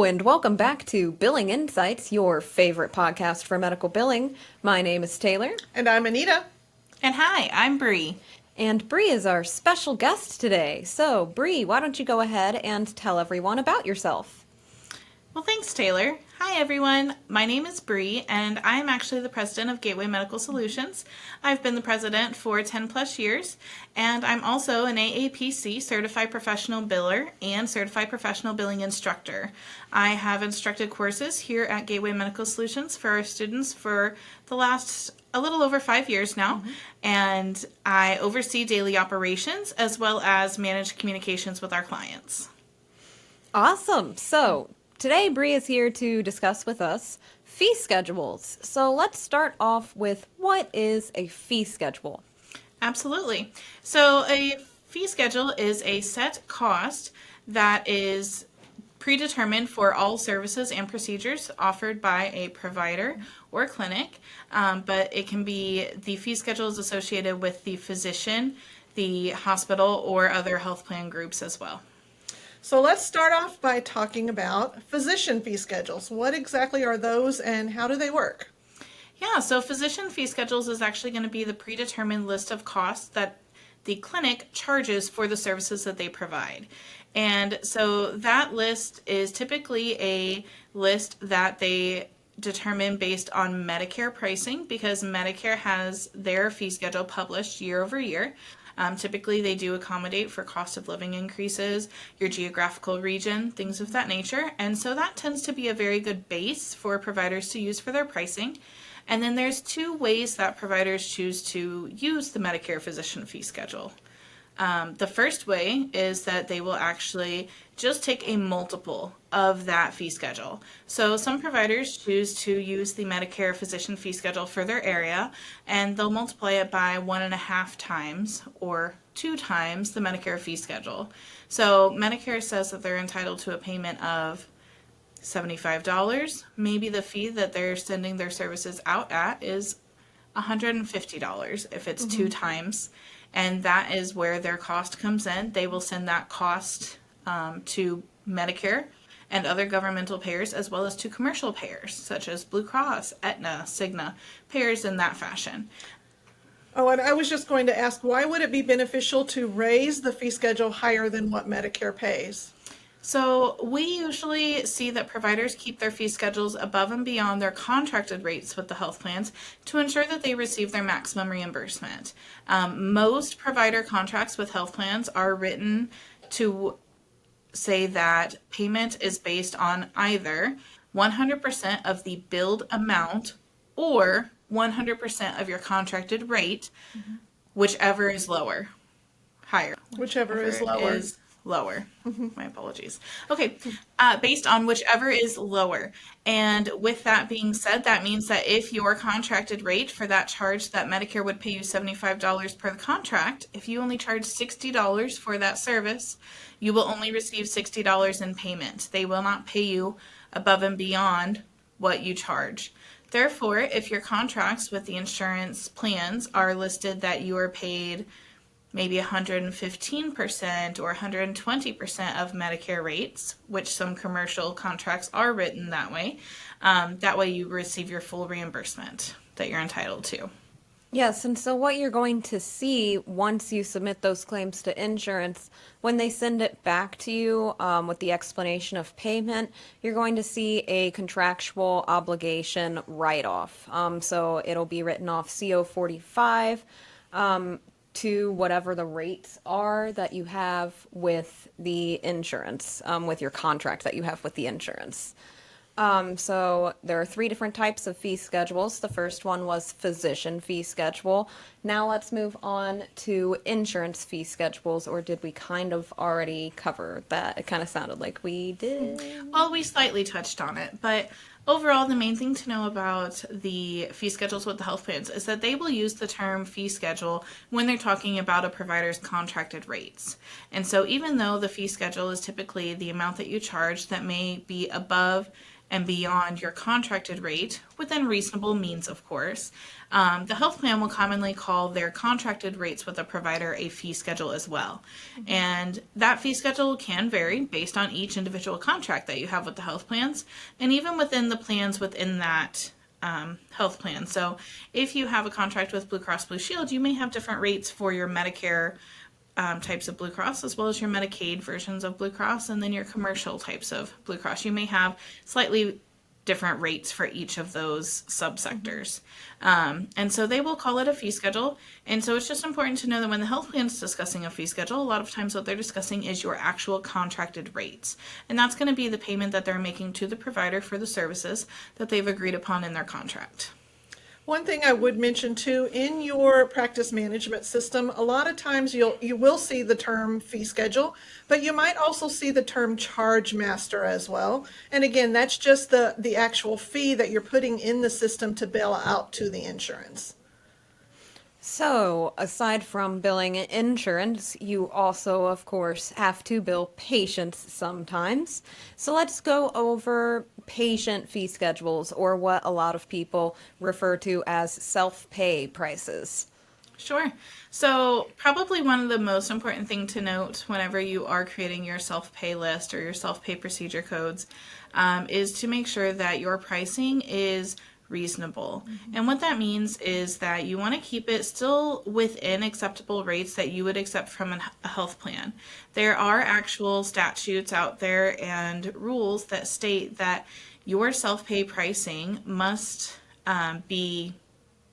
Hello, and welcome back to Billing Insights, your favorite podcast for medical billing. My name is Taylor. And I'm Anita. And hi, I'm Bree. And Bree is our special guest today. So, Bree, why don't you go ahead and tell everyone about yourself? Well, thanks, Taylor. Hi, everyone. My name is Bree, and I'm actually the president of Gateway Medical Solutions. I've been the president for 10 plus years, and I'm also an AAPC certified professional biller and certified professional billing instructor. I have instructed courses here at Gateway Medical Solutions for our students for the last a little over 5 years now, and I oversee daily operations as well as manage communications with our clients. Awesome. So, today Bree is here to discuss with us fee schedules. So, let's start off with what is a fee schedule? Absolutely. So a fee schedule is a set cost that is predetermined for all services and procedures offered by a provider or clinic, but it can be, the fee schedule is associated with the physician, the hospital, or other health plan groups as well. So let's start off by talking about physician fee schedules. What exactly are those and how do they work? Yeah, so physician fee schedules is actually going to be the predetermined list of costs that the clinic charges for the services that they provide. And so that list is typically a list that they determine based on Medicare pricing, because Medicare has their fee schedule published year over year. Typically, they do accommodate for cost of living increases, your geographical region, things of that nature. And so that tends to be a very good base for providers to use for their pricing. And then there's two ways that providers choose to use the Medicare physician fee schedule. The first way is that they will actually just take a multiple of that fee schedule. So some providers choose to use the Medicare physician fee schedule for their area, and they'll multiply it by 1.5 times or 2 times the Medicare fee schedule. So Medicare says that they're entitled to a payment of $75. Maybe the fee that they're sending their services out at is $150 if it's 2 times. And that is where their cost comes in. They will send that cost to Medicare and other governmental payers, as well as to commercial payers, such as Blue Cross, Aetna, Cigna, payers in that fashion. Oh, and I was just going to ask, why would it be beneficial to raise the fee schedule higher than what Medicare pays? So we usually see that providers keep their fee schedules above and beyond their contracted rates with the health plans to ensure that they receive their maximum reimbursement. Most provider contracts with health plans are written to say that payment is based on either 100% of the billed amount or 100% of your contracted rate, whichever is lower. Higher. Whichever is lower. Lower. My apologies. Okay, based on whichever is lower. And with that being said, that means that if your contracted rate for that charge that Medicare would pay you $75 per contract, if you only charge $60 for that service, you will only receive $60 in payment. They will not pay you above and beyond what you charge. Therefore, if your contracts with the insurance plans are listed that you are paid maybe 115% or 120% of Medicare rates, which some commercial contracts are written that way you receive your full reimbursement that you're entitled to. Yes, and so what you're going to see once you submit those claims to insurance, when they send it back to you with the explanation of payment, you're going to see a contractual obligation write-off. So it'll be written off CO 45 to whatever the rates are that you have with the insurance, with your contract that you have with the insurance. So there are 3 different types of fee schedules. The first one was physician fee schedule. Now let's move on to insurance fee schedules, or did we kind of already cover that? It kind of sounded like we did. Well, we slightly touched on it, but overall, the main thing to know about the fee schedules with the health plans is that they will use the term fee schedule when they're talking about a provider's contracted rates. And so even though the fee schedule is typically the amount that you charge that may be above and beyond your contracted rate, within reasonable means, of course. The health plan will commonly call their contracted rates with a provider a fee schedule as well. And that fee schedule can vary based on each individual contract that you have with the health plans, and even within the plans within that health plan. So if you have a contract with Blue Cross Blue Shield, you may have different rates for your Medicare types of Blue Cross, as well as your Medicaid versions of Blue Cross, and then your commercial types of Blue Cross. You may have slightly different rates for each of those subsectors. And so they will call it a fee schedule. And so it's just important to know that when the health plan is discussing a fee schedule, a lot of times what they're discussing is your actual contracted rates. And that's going to be the payment that they're making to the provider for the services that they've agreed upon in their contract. One thing I would mention too, in your practice management system, a lot of times you will see the term fee schedule, but you might also see the term charge master as well. And again, that's just the actual fee that you're putting in the system to bill out to the insurance. So, aside from billing insurance, you also, of course, have to bill patients sometimes. So, let's go over patient fee schedules, or what a lot of people refer to as self-pay prices. Sure. So probably one of the most important thing to note whenever you are creating your self-pay list or your self-pay procedure codes is to make sure that your pricing is reasonable. And what that means is that you want to keep it still within acceptable rates that you would accept from a health plan. There are actual statutes out there and rules that state that your self-pay pricing must be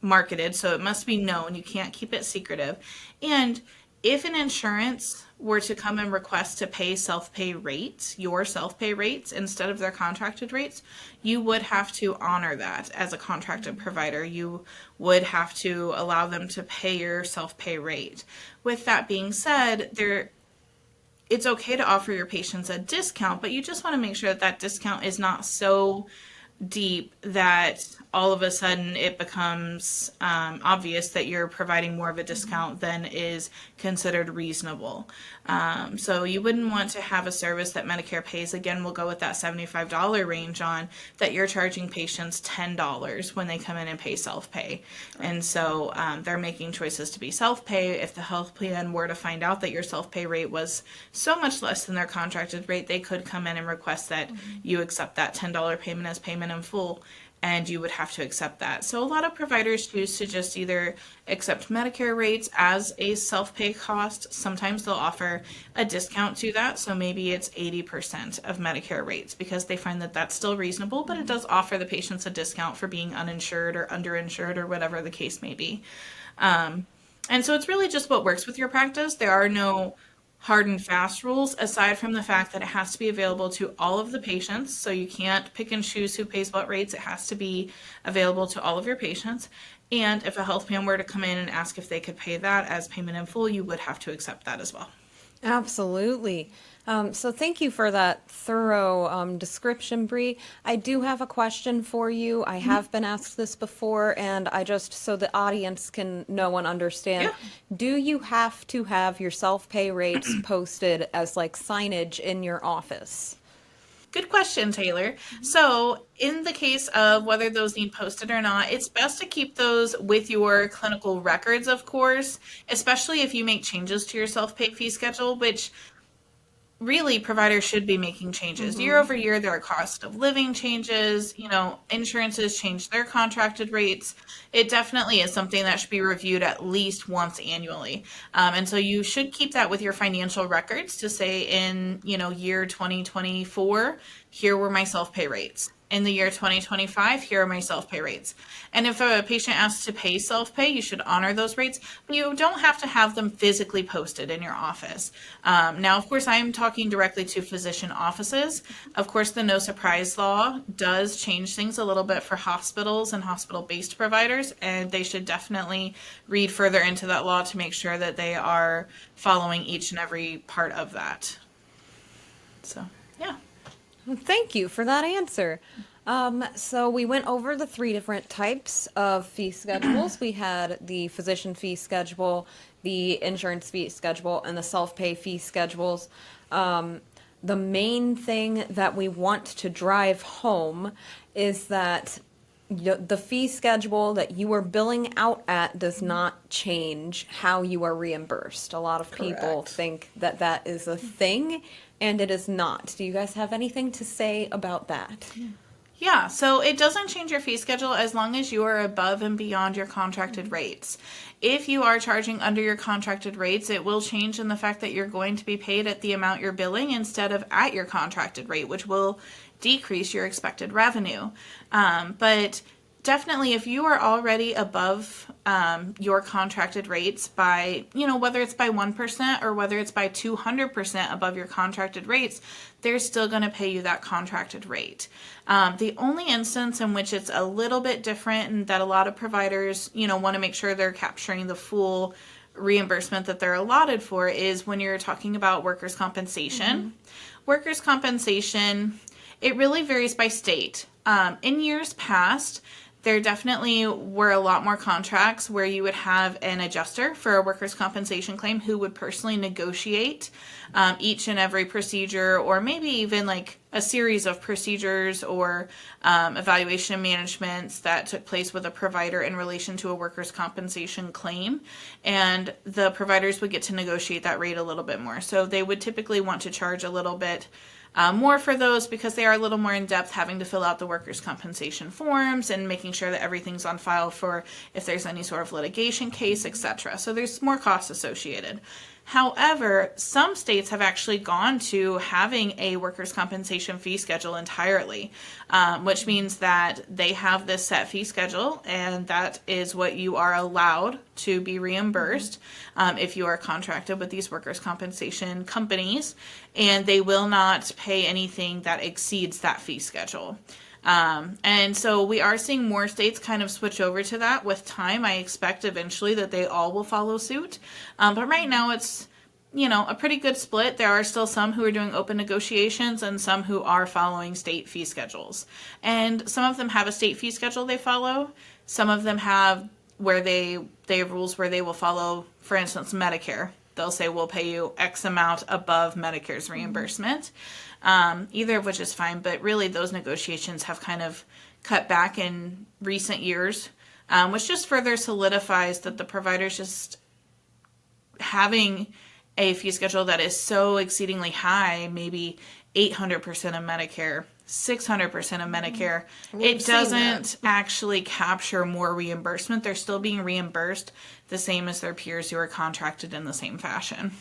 marketed, so it must be known. You can't keep it secretive. And if an insurance were to come and request to pay self-pay rates, your self-pay rates, instead of their contracted rates, you would have to honor that as a contracted provider. You would have to allow them to pay your self-pay rate. With that being said, it's okay to offer your patients a discount, but you just want to make sure that that discount is not so deep that all of a sudden it becomes obvious that you're providing more of a discount than is considered reasonable. So you wouldn't want to have a service that Medicare pays, again, we'll go with that $75 range on, that you're charging patients $10 when they come in and pay self-pay. And so they're making choices to be self-pay. If the health plan were to find out that your self-pay rate was so much less than their contracted rate, they could come in and request that you accept that $10 payment as payment in full, and you would have to accept that. So a lot of providers choose to just either accept Medicare rates as a self-pay cost. Sometimes they'll offer a discount to that, so maybe it's 80% of Medicare rates, because they find that that's still reasonable, but it does offer the patients a discount for being uninsured or underinsured or whatever the case may be. And so it's really just what works with your practice. There are no hard and fast rules, aside from the fact that it has to be available to all of the patients. So you can't pick and choose who pays what rates. It has to be available to all of your patients. And if a health plan were to come in and ask if they could pay that as payment in full, you would have to accept that as well. Absolutely. So thank you for that thorough description, Bree. I do have a question for you. I have been asked this before, and I just, so the audience can know and understand, do you have to have your self-pay rates posted as like signage in your office? Good question, Taylor. So in the case of whether those need posted or not, it's best to keep those with your clinical records, of course, especially if you make changes to your self-pay fee schedule, which really providers should be making changes. Year over year, there are cost of living changes, insurances change their contracted rates. It definitely is something that should be reviewed at least once annually. And so you should keep that with your financial records to say in, year 2024, here were my self-pay rates. In the year 2025, here are my self-pay rates. And if a patient asks to pay self-pay, you should honor those rates, but you don't have to have them physically posted in your office. Now, of course, I'm talking directly to physician offices. Of course, the No Surprise Law does change things a little bit for hospitals and hospital-based providers, and they should definitely read further into that law to make sure that they are following each and every part of that. So, yeah. Thank you for that answer. So we went over the 3 different types of fee schedules. We had the physician fee schedule, the insurance fee schedule, and the self-pay fee schedules. The main thing that we want to drive home is that the fee schedule that you are billing out at does not change how you are reimbursed. A lot of people Correct. think that that is a thing, and it is not. Do you guys have anything to say about that? Yeah, so it doesn't change your fee schedule as long as you are above and beyond your contracted rates. If you are charging under your contracted rates, it will change in the fact that you're going to be paid at the amount you're billing instead of at your contracted rate, which will decrease your expected revenue. But definitely, if you are already above your contracted rates by, whether it's by 1% or whether it's by 200% above your contracted rates, they're still going to pay you that contracted rate. The only instance in which it's a little bit different and that a lot of providers, want to make sure they're capturing the full reimbursement that they're allotted for is when you're talking about workers' compensation. Workers' compensation, it really varies by state. In years past, there definitely were a lot more contracts where you would have an adjuster for a workers' compensation claim who would personally negotiate each and every procedure, or maybe even like a series of procedures or evaluation managements that took place with a provider in relation to a workers' compensation claim. And the providers would get to negotiate that rate a little bit more. So they would typically want to charge a little bit more for those because they are a little more in depth, having to fill out the workers' compensation forms and making sure that everything's on file for if there's any sort of litigation case, etc. So there's more costs associated. However, some states have actually gone to having a workers' compensation fee schedule entirely, which means that they have this set fee schedule, and that is what you are allowed to be reimbursed if you are contracted with these workers' compensation companies, and they will not pay anything that exceeds that fee schedule. And so we are seeing more states kind of switch over to that with time. I expect eventually that they all will follow suit. But right now it's, a pretty good split. There are still some who are doing open negotiations and some who are following state fee schedules. And some of them have a state fee schedule they follow. Some of them have where they have rules where they will follow, for instance, Medicare. They'll say we'll pay you X amount above Medicare's reimbursement. Either of which is fine, but really those negotiations have kind of cut back in recent years, which just further solidifies that the providers just having a fee schedule that is so exceedingly high, maybe 800% of Medicare, 600% of Medicare, it doesn't actually capture more reimbursement. They're still being reimbursed the same as their peers who are contracted in the same fashion.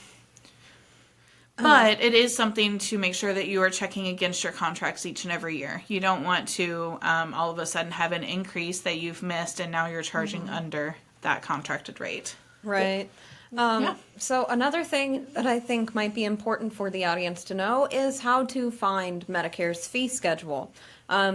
But it is something to make sure that you are checking against your contracts each and every year. You don't want to all of a sudden have an increase that you've missed and now you're charging under that contracted rate. Right. So another thing that I think might be important for the audience to know is how to find Medicare's fee schedule.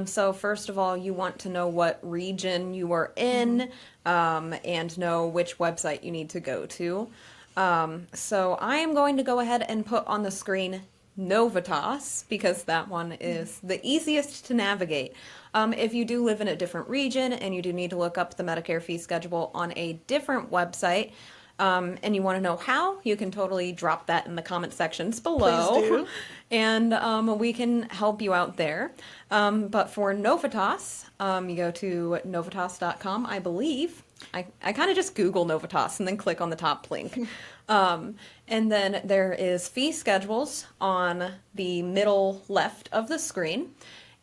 So first of all, you want to know what region you are in and know which website you need to go to. So I am going to go ahead and put on the screen Novitas because that one is the easiest to navigate. If you do live in a different region and you do need to look up the Medicare fee schedule on a different website, and you want to know how, you can totally drop that in the comment sections below. Please do. And we can help you out there. But for Novitas, you go to novitas.com, I believe. I kind of just Google Novitas and then click on the top link. And then there is fee schedules on the middle left of the screen.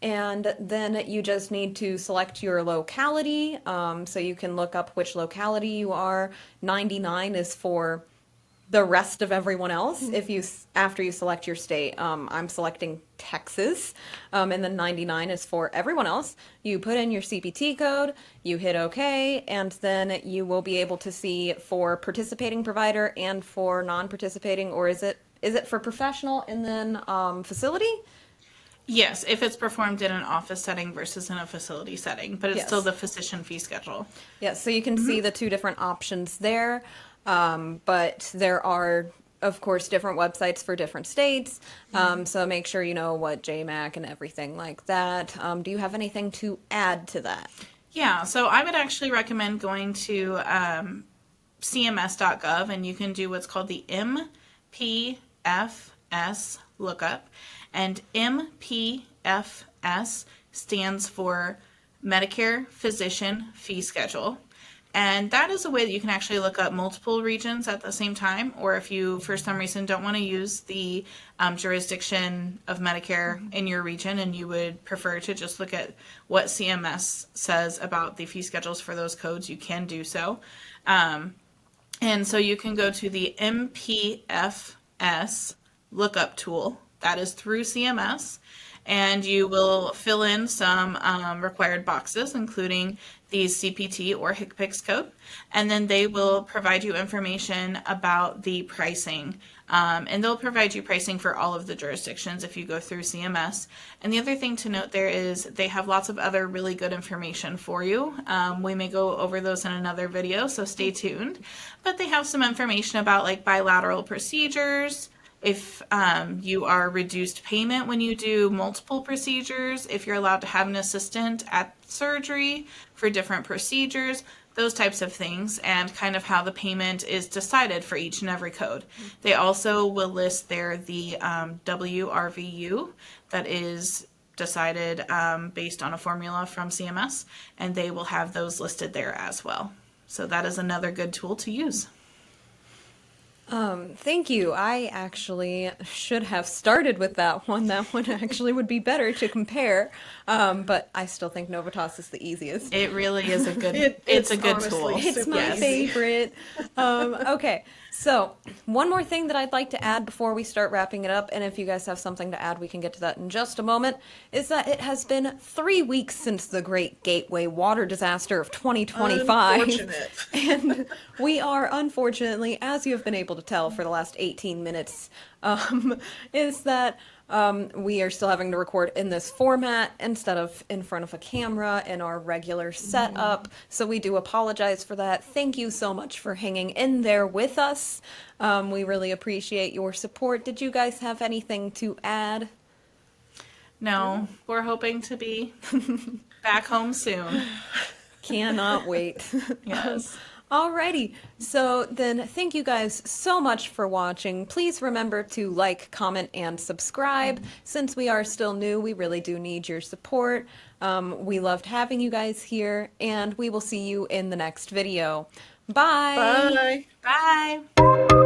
And then you just need to select your locality. So you can look up which locality you are. 99 is for the rest of everyone else. If you, after you select your state, I'm selecting Texas, and then 99 is for everyone else. You put in your CPT code, you hit OK, and then you will be able to see for participating provider and for non-participating, or is it for professional and then facility? Yes, if it's performed in an office setting versus in a facility setting, but it's Yes. still the physician fee schedule. Yes, so you can see the two different options there, but there are, of course, different websites for different states, so make sure you know what JMAC and everything like that. Do you have anything to add to that? Yeah, so I would actually recommend going to cms.gov, and you can do what's called the MPFS lookup. And MPFS stands for Medicare physician fee schedule. And that is a way that you can actually look up multiple regions at the same time, or if you, for some reason, don't want to use the jurisdiction of Medicare in your region and you would prefer to just look at what CMS says about the fee schedules for those codes, you can do so. And so you can go to the MPFS lookup tool. That is through CMS. And you will fill in some required boxes, including the CPT or HCPCS code. And then they will provide you information about the pricing. And they'll provide you pricing for all of the jurisdictions if you go through CMS. And the other thing to note there is they have lots of other really good information for you. We may go over those in another video, so stay tuned. But they have some information about like bilateral procedures, if you are reduced payment when you do multiple procedures, if you're allowed to have an assistant at surgery for different procedures, those types of things, and kind of how the payment is decided for each and every code. They also will list there the WRVU that is decided based on a formula from CMS, and they will have those listed there as well. So that is another good tool to use. Thank you. I actually should have started with that one. That one actually would be better to compare. But I still think Novitas is the easiest. It really is a good, It's a good honestly tool. It's super my easy. favorite. Okay, so one more thing that I'd like to add before we start wrapping it up, and if you guys have something to add, we can get to that in just a moment, is that it has been 3 weeks since the Great Gateway Water Disaster of 2025. Unfortunate. And we are, unfortunately, as you have been able to tell for the last 18 minutes, is that we are still having to record in this format instead of in front of a camera in our regular setup. So we do apologize for that. Thank you so much for hanging in there with us. We really appreciate your support. Did you guys have anything to add? No, we're hoping to be back home soon. Cannot wait. Yes. Alrighty, so then thank you guys so much for watching. Please remember to like, comment, and subscribe. Since we are still new, we really do need your support. We loved having you guys here, and we will see you in the next video. Bye! Bye. Bye.